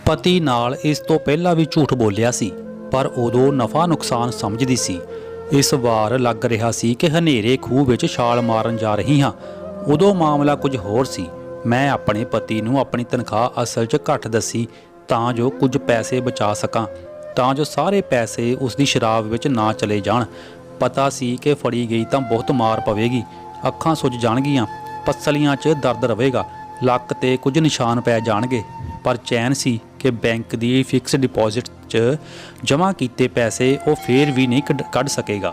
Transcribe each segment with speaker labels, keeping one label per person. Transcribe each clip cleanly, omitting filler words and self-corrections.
Speaker 1: ਪਤੀ ਨਾਲ ਇਸ ਤੋਂ ਪਹਿਲਾਂ ਵੀ ਝੂਠ ਬੋਲਿਆ ਸੀ, ਪਰ ਉਦੋਂ ਨਫਾ ਨੁਕਸਾਨ ਸਮਝਦੀ ਸੀ। ਇਸ ਵਾਰ ਲੱਗ ਰਿਹਾ ਸੀ ਕਿ ਹਨੇਰੇ ਖੂਹ ਵਿੱਚ ਛਾਲ ਮਾਰਨ ਜਾ ਰਹੀ ਹਾਂ। ਉਦੋਂ ਮਾਮਲਾ ਕੁਝ ਹੋਰ ਸੀ। ਮੈਂ ਆਪਣੇ ਪਤੀ ਨੂੰ ਆਪਣੀ ਤਨਖਾਹ ਅਸਲ 'ਚ ਘੱਟ ਦੱਸੀ ਤਾਂ ਜੋ ਕੁਝ ਪੈਸੇ ਬਚਾ ਸਕਾਂ, ਤਾਂ ਜੋ ਸਾਰੇ ਪੈਸੇ ਉਸ ਦੀ ਸ਼ਰਾਬ ਵਿੱਚ ਨਾ ਚਲੇ ਜਾਣ। ਪਤਾ ਸੀ ਕਿ ਫੜੀ ਗਈ ਤਾਂ ਬਹੁਤ ਮਾਰ ਪਵੇਗੀ, ਅੱਖਾਂ ਸੁੱਜ ਜਾਣਗੀਆਂ, ਪਸਲੀਆਂ 'ਚ ਦਰਦ ਰਹੇਗਾ, ਲੱਕ ਤੇ ਕੁਝ ਨਿਸ਼ਾਨ ਪੈ ਜਾਣਗੇ। ਪਰ ਚੈਨ ਸੀ ਕਿ ਬੈਂਕ ਦੀ ਫਿਕਸ ਡਿਪੋਜ਼ਿਟ 'ਚ ਜਮ੍ਹਾਂ ਕੀਤੇ ਪੈਸੇ ਉਹ ਫੇਰ ਵੀ ਨਹੀਂ ਕੱਢ ਸਕੇਗਾ।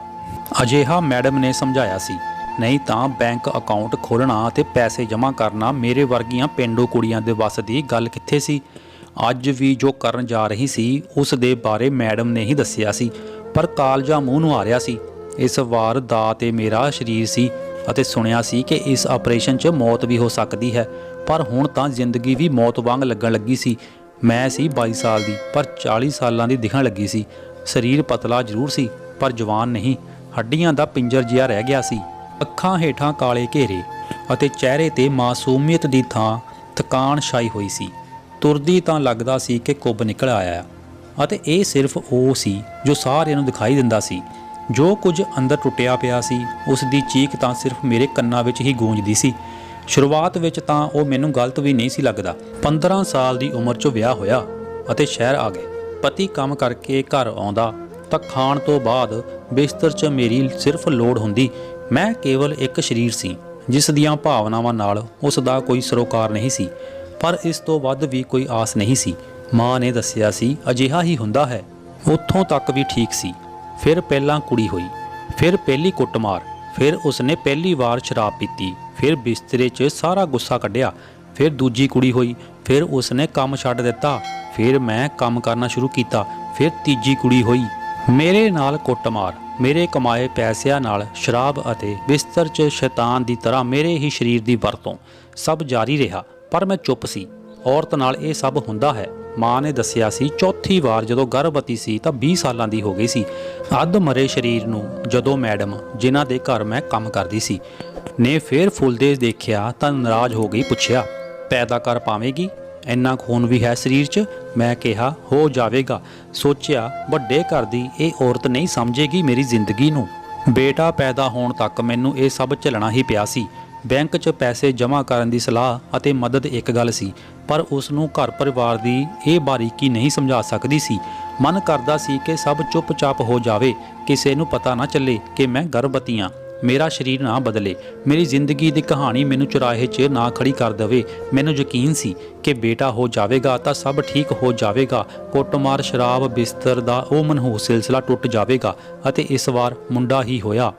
Speaker 1: ਅਜਿਹਾ ਮੈਡਮ ਨੇ ਸਮਝਾਇਆ ਸੀ। ਨਹੀਂ ਤਾਂ ਬੈਂਕ ਅਕਾਊਂਟ ਖੋਲ੍ਹਣਾ ਅਤੇ ਪੈਸੇ ਜਮ੍ਹਾਂ ਕਰਨਾ ਮੇਰੇ ਵਰਗੀਆਂ ਪੇਂਡੂ ਕੁੜੀਆਂ ਦੇ ਵੱਸ ਦੀ ਗੱਲ ਕਿੱਥੇ ਸੀ। ਅੱਜ ਵੀ ਜੋ ਕਰਨ ਜਾ ਰਹੀ ਸੀ ਉਸ ਦੇ ਬਾਰੇ ਮੈਡਮ ਨੇ ਹੀ ਦੱਸਿਆ ਸੀ, ਪਰ ਕਾਲਜਾ ਮੂੰਹ ਨੂੰ ਆ ਰਿਹਾ ਸੀ। ਇਸ ਵਾਰ ਦਾ ਤੇ ਮੇਰਾ ਸਰੀਰ ਸੀ ਅਤੇ ਸੁਣਿਆ ਸੀ ਕਿ ਇਸ ਆਪਰੇਸ਼ਨ 'ਚ ਮੌਤ ਵੀ ਹੋ ਸਕਦੀ ਹੈ, ਪਰ ਹੁਣ ਤਾਂ ਜ਼ਿੰਦਗੀ ਵੀ ਮੌਤ ਵਾਂਗ ਲੱਗਣ ਲੱਗੀ ਸੀ। ਮੈਂ ਸੀ 22 ਸਾਲ ਦੀ, ਪਰ 40 ਸਾਲਾਂ ਦੀ ਦਿਖਣ ਲੱਗੀ ਸੀ। ਸਰੀਰ ਪਤਲਾ ਜ਼ਰੂਰ ਸੀ, ਪਰ ਜਵਾਨ ਨਹੀਂ। ਹੱਡੀਆਂ ਦਾ ਪਿੰਜਰ ਜਿਹਾ ਰਹਿ ਗਿਆ ਸੀ। ਅੱਖਾਂ ਹੇਠਾਂ ਕਾਲੇ ਘੇਰੇ ਅਤੇ ਚਿਹਰੇ ਤੇ ਮਾਸੂਮੀਅਤ ਦੀ ਥਾਂ ਥਕਾਨ ਛਾਈ ਹੋਈ ਸੀ। ਤੁਰਦੀ ਤਾਂ ਲੱਗਦਾ ਸੀ ਕਿ ਕੁੱਬ ਨਿਕਲ ਆਇਆ, ਅਤੇ ਇਹ ਸਿਰਫ ਉਹ ਸੀ ਜੋ ਸਾਰਿਆਂ ਨੂੰ ਦਿਖਾਈ ਦਿੰਦਾ ਸੀ। ਜੋ ਕੁਝ ਅੰਦਰ ਟੁੱਟਿਆ ਪਿਆ ਸੀ ਉਸ ਦੀ ਚੀਕ ਤਾਂ ਸਿਰਫ ਮੇਰੇ ਕੰਨਾਂ ਵਿੱਚ ਹੀ ਗੂੰਜਦੀ ਸੀ। ਸ਼ੁਰੂਆਤ ਵਿੱਚ ਤਾਂ ਉਹ ਮੈਨੂੰ ਗਲਤ ਵੀ ਨਹੀਂ ਸੀ ਲੱਗਦਾ। 15 ਸਾਲ ਦੀ ਉਮਰ 'ਚ ਵਿਆਹ ਹੋਇਆ ਅਤੇ ਸ਼ਹਿਰ ਆ ਗਏ। ਪਤੀ ਕੰਮ ਕਰਕੇ ਘਰ ਆਉਂਦਾ ਤਾਂ ਖਾਣ ਤੋਂ ਬਾਅਦ ਬਿਸਤਰ 'ਚ ਮੇਰੀ ਸਿਰਫ ਲੋੜ ਹੁੰਦੀ। ਮੈਂ ਕੇਵਲ ਇੱਕ ਸਰੀਰ ਸੀ ਜਿਸ ਦੀਆਂ ਭਾਵਨਾਵਾਂ ਨਾਲ ਉਸ ਦਾ ਕੋਈ ਸਰੋਕਾਰ ਨਹੀਂ ਸੀ, ਪਰ ਇਸ ਤੋਂ ਵੱਧ ਵੀ ਕੋਈ ਆਸ ਨਹੀਂ ਸੀ। ਮਾਂ ਨੇ ਦੱਸਿਆ ਸੀ ਅਜਿਹਾ ਹੀ ਹੁੰਦਾ ਹੈ। ਉੱਥੋਂ ਤੱਕ ਵੀ ਠੀਕ ਸੀ। ਫਿਰ ਪਹਿਲਾਂ ਕੁੜੀ ਹੋਈ, ਫਿਰ ਪਹਿਲੀ ਕੁੱਟਮਾਰ, ਫਿਰ ਉਸਨੇ ਪਹਿਲੀ ਵਾਰ ਸ਼ਰਾਬ ਪੀਤੀ, ਫਿਰ ਬਿਸਤਰੇ 'ਚ ਸਾਰਾ ਗੁੱਸਾ ਕੱਢਿਆ। ਫਿਰ ਦੂਜੀ ਕੁੜੀ ਹੋਈ, ਫਿਰ ਉਸਨੇ ਕੰਮ ਛੱਡ ਦਿੱਤਾ, ਫਿਰ ਮੈਂ ਕੰਮ ਕਰਨਾ ਸ਼ੁਰੂ ਕੀਤਾ। ਫਿਰ ਤੀਜੀ ਕੁੜੀ ਹੋਈ, ਮੇਰੇ ਨਾਲ ਕੁੱਟਮਾਰ, ਮੇਰੇ ਕਮਾਏ ਪੈਸਿਆਂ ਨਾਲ ਸ਼ਰਾਬ ਅਤੇ ਬਿਸਤਰ 'ਚ ਸ਼ੈਤਾਨ ਦੀ ਤਰ੍ਹਾਂ ਮੇਰੇ ਹੀ ਸਰੀਰ ਦੀ ਵਰਤੋਂ। ਸਭ ਜਾਰੀ ਰਿਹਾ, ਪਰ ਮੈਂ ਚੁੱਪ ਸੀ। ਔਰਤ ਨਾਲ ਇਹ ਸਭ ਹੁੰਦਾ ਹੈ। ਮਾਂ ਨੇ ਦੱਸਿਆ ਸੀ ਚੌਥੀ ਵਾਰ ਜਦੋਂ ਗਰਭਵਤੀ ਸੀ ਤਾਂ 20 ਸਾਲਾਂ ਦੀ ਹੋ ਗਈ ਸੀ। ਅੱਧ ਮਰੇ ਸਰੀਰ ਨੂੰ ਜਦੋਂ ਮੈਡਮ ਜਿਨ੍ਹਾਂ ਦੇ ਘਰ ਮੈਂ ਕੰਮ ਕਰਦੀ ਸੀ ਨੇ ਫਿਰ ਫੁੱਲਦੇ ਦੇਖਿਆ ਤਾਂ ਨਾਰਾਜ਼ ਹੋ ਗਈ। ਪੁੱਛਿਆ, ਪੈਦਾ ਕਰ ਪਾਵੇਂਗੀ? ਇੰਨਾ ਖੂਨ ਵੀ ਹੈ ਸਰੀਰ 'ਚ? ਮੈਂ ਕਿਹਾ, ਹੋ ਜਾਵੇਗਾ। ਸੋਚਿਆ, ਵੱਡੇ ਘਰ ਦੀ ਇਹ ਔਰਤ ਨਹੀਂ ਸਮਝੇਗੀ ਮੇਰੀ ਜ਼ਿੰਦਗੀ ਨੂੰ। ਬੇਟਾ ਪੈਦਾ ਹੋਣ ਤੱਕ ਮੈਨੂੰ ਇਹ ਸਭ ਝੱਲਣਾ ਹੀ ਪਿਆ ਸੀ। ਬੈਂਕ 'ਚ ਪੈਸੇ ਜਮ੍ਹਾਂ ਕਰਨ ਦੀ ਸਲਾਹ ਅਤੇ ਮਦਦ ਇੱਕ ਗੱਲ ਸੀ, ਪਰ ਉਸ ਨੂੰ ਘਰ ਪਰਿਵਾਰ ਦੀ ਇਹ ਬਾਰੀਕੀ ਨਹੀਂ ਸਮਝਾ ਸਕਦੀ ਸੀ। ਮਨ ਕਰਦਾ ਸੀ ਕਿ ਸਭ ਚੁੱਪ-ਚਾਪ ਹੋ ਜਾਵੇ, ਕਿਸੇ ਨੂੰ ਪਤਾ ਨਾ ਚੱਲੇ ਕਿ ਮੈਂ ਗਰਭਵਤੀ ਹਾਂ। ਮੇਰਾ ਸਰੀਰ ਨਾ ਬਦਲੇ, ਮੇਰੀ ਜ਼ਿੰਦਗੀ ਦੀ ਕਹਾਣੀ ਮੈਨੂੰ ਚੁਰਾਹੇ 'ਚ ਨਾ ਖੜੀ ਕਰ ਦੇਵੇ। ਮੈਨੂੰ ਯਕੀਨ ਸੀ ਕਿ ਬੇਟਾ ਹੋ ਜਾਵੇਗਾ ਤਾਂ ਸਭ ਠੀਕ ਹੋ ਜਾਵੇਗਾ। ਕੁੱਟਮਾਰ, ਸ਼ਰਾਬ, ਬਿਸਤਰ ਦਾ ਉਹ ਮਨਹੂਸ ਸਿਲਸਿਲਾ ਟੁੱਟ ਜਾਵੇਗਾ ਅਤੇ ਇਸ ਵਾਰ ਮੁੰਡਾ ਹੀ ਹੋਇਆ।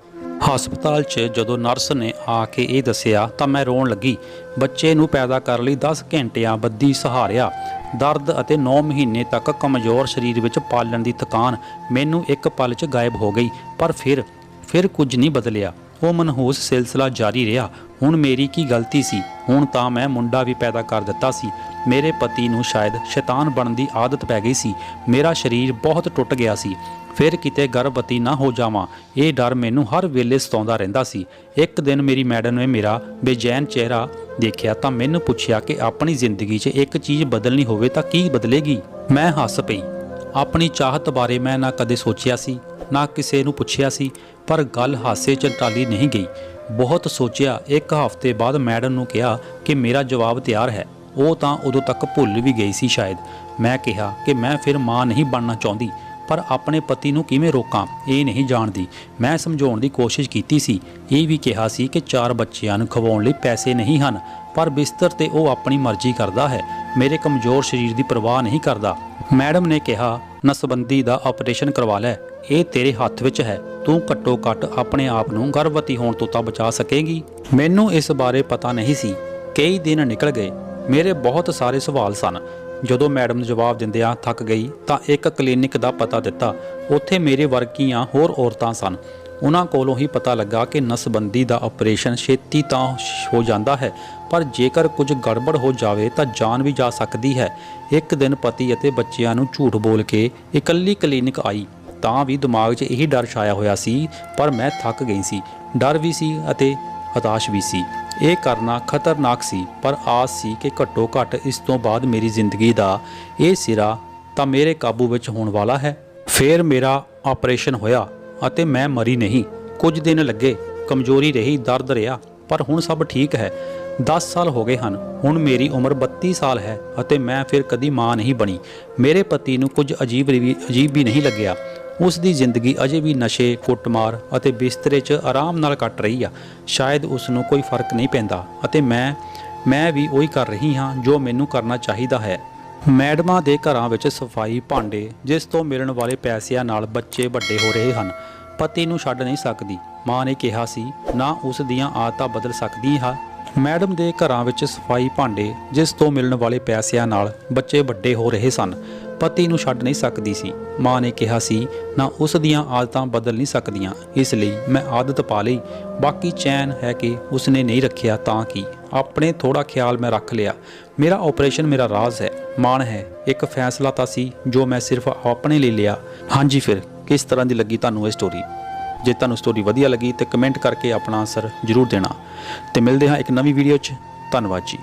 Speaker 1: ਹਸਪਤਾਲ 'ਚ ਜਦੋਂ ਨਰਸ ਨੇ ਆ ਕੇ ਇਹ ਦੱਸਿਆ ਤਾਂ ਮੈਂ ਰੋਣ ਲੱਗੀ। ਬੱਚੇ ਨੂੰ ਪੈਦਾ ਕਰਨ ਲਈ 10 ਘੰਟਿਆਂ ਬੱਦੀ ਸਹਾਰਿਆ। ਦਰਦ ਅਤੇ 9 ਮਹੀਨੇ ਤੱਕ ਕਮਜ਼ੋਰ ਸਰੀਰ ਵਿੱਚ ਪਾਲਣ ਦੀ ਥਕਾਨ ਮੈਨੂੰ ਇੱਕ ਪਲ 'ਚ ਗਾਇਬ ਹੋ ਗਈ। ਪਰ ਫਿਰ ਕੁਝ ਨਹੀਂ ਬਦਲਿਆ। ਉਹ ਮਨਹੂਸ ਸਿਲਸਿਲਾ ਜਾਰੀ ਰਿਹਾ। ਹੁਣ ਮੇਰੀ ਕੀ ਗਲਤੀ ਸੀ? ਹੁਣ ਤਾਂ ਮੈਂ ਮੁੰਡਾ ਵੀ ਪੈਦਾ ਕਰ ਦਿੱਤਾ ਸੀ। ਮੇਰੇ ਪਤੀ ਨੂੰ ਸ਼ਾਇਦ ਸ਼ੈਤਾਨ ਬਣਨ ਦੀ ਆਦਤ ਪੈ ਗਈ ਸੀ। ਮੇਰਾ ਸਰੀਰ ਬਹੁਤ ਟੁੱਟ ਗਿਆ ਸੀ। ਫਿਰ ਕਿਤੇ ਗਰਭਵਤੀ ਨਾ ਹੋ ਜਾਵਾਂ, ਇਹ ਡਰ ਮੈਨੂੰ ਹਰ ਵੇਲੇ ਸਤਾਉਂਦਾ ਰਹਿੰਦਾ ਸੀ। ਇੱਕ ਦਿਨ ਮੇਰੀ ਮੈਡਮ ਨੇ ਮੇਰਾ ਬੇਚੈਨ ਚਿਹਰਾ ਦੇਖਿਆ ਤਾਂ ਮੈਨੂੰ ਪੁੱਛਿਆ ਕਿ ਆਪਣੀ ਜ਼ਿੰਦਗੀ 'ਚ ਇੱਕ ਚੀਜ਼ ਬਦਲਣੀ ਹੋਵੇ ਤਾਂ ਕੀ ਬਦਲੇਗੀ? ਮੈਂ ਹੱਸ ਪਈ। ਆਪਣੀ ਚਾਹਤ ਬਾਰੇ ਮੈਂ ਨਾ ਕਦੇ ਸੋਚਿਆ ਸੀ, ਨਾ ਕਿਸੇ ਨੂੰ ਪੁੱਛਿਆ ਸੀ, ਪਰ ਗੱਲ ਹਾਸੇ 'ਚ ਟਾਲੀ ਨਹੀਂ ਗਈ। ਬਹੁਤ ਸੋਚਿਆ। ਇੱਕ ਹਫ਼ਤੇ ਬਾਅਦ ਮੈਡਮ ਨੂੰ ਕਿਹਾ ਕਿ ਮੇਰਾ ਜਵਾਬ ਤਿਆਰ ਹੈ। ਉਹ ਤਾਂ ਉਦੋਂ ਤੱਕ ਭੁੱਲ ਵੀ ਗਈ ਸੀ ਸ਼ਾਇਦ। ਮੈਂ ਕਿਹਾ ਕਿ ਮੈਂ ਫਿਰ ਮਾਂ ਨਹੀਂ ਬਣਨਾ ਚਾਹੁੰਦੀ, ਪਰ ਆਪਣੇ ਪਤੀ ਨੂੰ ਕਿਵੇਂ ਰੋਕਾਂ ਇਹ ਨਹੀਂ ਜਾਣਦੀ। ਮੈਂ ਸਮਝਾਉਣ ਦੀ ਕੋਸ਼ਿਸ਼ ਕੀਤੀ ਸੀ। ਇਹ ਵੀ ਕਿਹਾ ਸੀ ਕਿ 4 ਬੱਚਿਆਂ ਨੂੰ ਖਵਾਉਣ ਲਈ ਪੈਸੇ ਨਹੀਂ ਹਨ, ਪਰ ਬਿਸਤਰ ਤੇ ਉਹ ਆਪਣੀ ਮਰਜ਼ੀ ਕਰਦਾ ਹੈ। ਮੇਰੇ ਕਮਜ਼ੋਰ ਸਰੀਰ ਦੀ ਪਰਵਾਹ ਨਹੀਂ ਕਰਦਾ। ਮੈਡਮ ਨੇ ਕਿਹਾ, ਨਸਬੰਦੀ ਦਾ ਆਪਰੇਸ਼ਨ ਕਰਵਾ ਲੈ, ਇਹ ਤੇਰੇ ਹੱਥ ਵਿੱਚ ਹੈ। ਤੂੰ ਘੱਟੋ ਘੱਟ ਆਪਣੇ ਆਪ ਨੂੰ ਗਰਭਵਤੀ ਹੋਣ ਤੋਂ ਤਾਂ ਬਚਾ ਸਕੇਗੀ। ਮੈਨੂੰ ਇਸ ਬਾਰੇ ਪਤਾ ਨਹੀਂ ਸੀ। ਕਈ ਦਿਨ ਨਿਕਲ ਗਏ। ਮੇਰੇ ਬਹੁਤ ਸਾਰੇ ਸਵਾਲ ਸਨ। ਜਦੋਂ ਮੈਡਮ ਨੂੰ ਜਵਾਬ ਦਿੰਦਿਆਂ ਥੱਕ ਗਈ ਤਾਂ ਇੱਕ ਕਲੀਨਿਕ ਦਾ ਪਤਾ ਦਿੱਤਾ। ਉੱਥੇ ਮੇਰੇ ਵਰਗੀਆਂ ਹੋਰ ਔਰਤਾਂ ਸਨ। ਉਹਨਾਂ ਕੋਲੋਂ ਹੀ ਪਤਾ ਲੱਗਾ ਕਿ ਨਸਬੰਦੀ ਦਾ ਆਪਰੇਸ਼ਨ ਛੇਤੀ ਤਾਂ ਹੋ ਜਾਂਦਾ ਹੈ, ਪਰ ਜੇਕਰ ਕੁਝ ਗੜਬੜ ਹੋ ਜਾਵੇ ਤਾਂ ਜਾਨ ਵੀ ਜਾ ਸਕਦੀ ਹੈ। ਇੱਕ ਦਿਨ ਪਤੀ ਅਤੇ ਬੱਚਿਆਂ ਨੂੰ ਝੂਠ ਬੋਲ ਕੇ ਇਕੱਲੀ ਕਲੀਨਿਕ ਆਈ ਤਾਂ ਵੀ ਦਿਮਾਗ 'ਚ ਇਹੀ ਡਰ ਛਾਇਆ ਹੋਇਆ ਸੀ, ਪਰ ਮੈਂ ਥੱਕ ਗਈ ਸੀ। ਡਰ ਵੀ ਸੀ ਅਤੇ ਹਤਾਸ਼ ਵੀ ਸੀ। ਇਹ ਕਰਨਾ ਖਤਰਨਾਕ ਸੀ, ਪਰ ਆਸ ਸੀ ਕਿ ਘੱਟੋ ਘੱਟ ਇਸ ਤੋਂ ਬਾਅਦ ਮੇਰੀ ਜ਼ਿੰਦਗੀ ਦਾ ਇਹ ਸਿਰਾ ਤਾਂ ਮੇਰੇ ਕਾਬੂ ਵਿੱਚ ਹੋਣ ਵਾਲਾ ਹੈ। ਫਿਰ ਮੇਰਾ ਆਪਰੇਸ਼ਨ ਹੋਇਆ ਅਤੇ ਮੈਂ ਮਰੀ ਨਹੀਂ। ਕੁਝ ਦਿਨ ਲੱਗੇ, ਕਮਜ਼ੋਰੀ ਰਹੀ, ਦਰਦ ਰਿਹਾ, ਪਰ ਹੁਣ ਸਭ ਠੀਕ ਹੈ। 10 ਸਾਲ ਹੋ ਗਏ ਹਨ। ਹੁਣ ਮੇਰੀ ਉਮਰ 32 ਸਾਲ ਹੈ ਅਤੇ ਮੈਂ ਫਿਰ ਕਦੀ ਮਾਂ ਨਹੀਂ ਬਣੀ। ਮੇਰੇ ਪਤੀ ਨੂੰ ਕੁਝ ਅਜੀਬ ਵੀ ਨਹੀਂ ਲੱਗਿਆ। ਉਸ ਦੀ ਜ਼ਿੰਦਗੀ ਅਜੇ ਵੀ ਨਸ਼ੇ, ਕੁੱਟਮਾਰ ਅਤੇ ਬਿਸਤਰੇ 'ਚ ਆਰਾਮ ਨਾਲ ਕੱਟ ਰਹੀ ਆ। ਸ਼ਾਇਦ ਉਸ ਨੂੰ ਕੋਈ ਫਰਕ ਨਹੀਂ ਪੈਂਦਾ ਅਤੇ ਮੈਂ ਵੀ ਉਹੀ ਕਰ ਰਹੀ ਹਾਂ ਜੋ ਮੈਨੂੰ ਕਰਨਾ ਚਾਹੀਦਾ ਹੈ। ਮੈਡਮਾਂ ਦੇ ਘਰਾਂ ਵਿੱਚ ਸਫਾਈ, ਭਾਂਡੇ, ਜਿਸ ਤੋਂ ਮਿਲਣ ਵਾਲੇ ਪੈਸਿਆਂ ਨਾਲ ਬੱਚੇ ਵੱਡੇ ਹੋ ਰਹੇ ਹਨ। ਪਤੀ ਨੂੰ ਛੱਡ ਨਹੀਂ ਸਕਦੀ, ਮਾਂ ਨੇ ਕਿਹਾ ਸੀ, ਨਾ ਉਸ ਦੀਆਂ ਆਦਤਾਂ ਬਦਲ ਸਕਦੀ ਹਾਂ। ਮੈਡਮ ਦੇ ਘਰਾਂ ਵਿੱਚ ਸਫਾਈ, ਭਾਂਡੇ, ਜਿਸ ਤੋਂ ਮਿਲਣ ਵਾਲੇ ਪੈਸਿਆਂ ਨਾਲ ਬੱਚੇ ਵੱਡੇ ਹੋ ਰਹੇ ਸਨ। ਪਤੀ ਨੂੰ ਛੱਡ ਨਹੀਂ ਸਕਦੀ ਸੀ, ਮਾਂ ਨੇ ਕਿਹਾ ਸੀ, ਨਾ ਉਸ ਦੀਆਂ ਆਦਤਾਂ ਬਦਲ ਨਹੀਂ ਸਕਦੀਆਂ। ਇਸ ਲਈ ਮੈਂ ਆਦਤ ਪਾ ਲਈ। ਬਾਕੀ ਚੈਨ ਹੈ ਕਿ ਉਸਨੇ ਨਹੀਂ ਰੱਖਿਆ ਤਾਂ ਕੀ, ਆਪਣੇ ਥੋੜਾ ਖਿਆਲ ਮੈਂ ਰੱਖ ਲਿਆ। ਮੇਰਾ ਆਪਰੇਸ਼ਨ ਮੇਰਾ ਰਾਜ਼ ਹੈ, ਮਾਣ ਹੈ। ਇੱਕ ਫੈਸਲਾ ਤਾਂ ਸੀ ਜੋ ਮੈਂ ਸਿਰਫ ਆਪਣੇ ਲਈ ਲਿਆ। ਹਾਂਜੀ, ਫਿਰ ਕਿਸ ਤਰ੍ਹਾਂ ਦੀ ਲੱਗੀ ਤੁਹਾਨੂੰ ਇਹ ਸਟੋਰੀ? ਜੇ ਤੁਹਾਨੂੰ ਸਟੋਰੀ ਵਧੀਆ ਲੱਗੀ ਤੇ ਕਮੈਂਟ ਕਰਕੇ ਆਪਣਾ ਆਨਸਰ ਜ਼ਰੂਰ ਦੇਣਾ। ਤੇ ਮਿਲਦੇ ਹਾਂ ਇੱਕ ਨਵੀਂ ਵੀਡੀਓ 'ਚ। ਧੰਨਵਾਦ ਜੀ।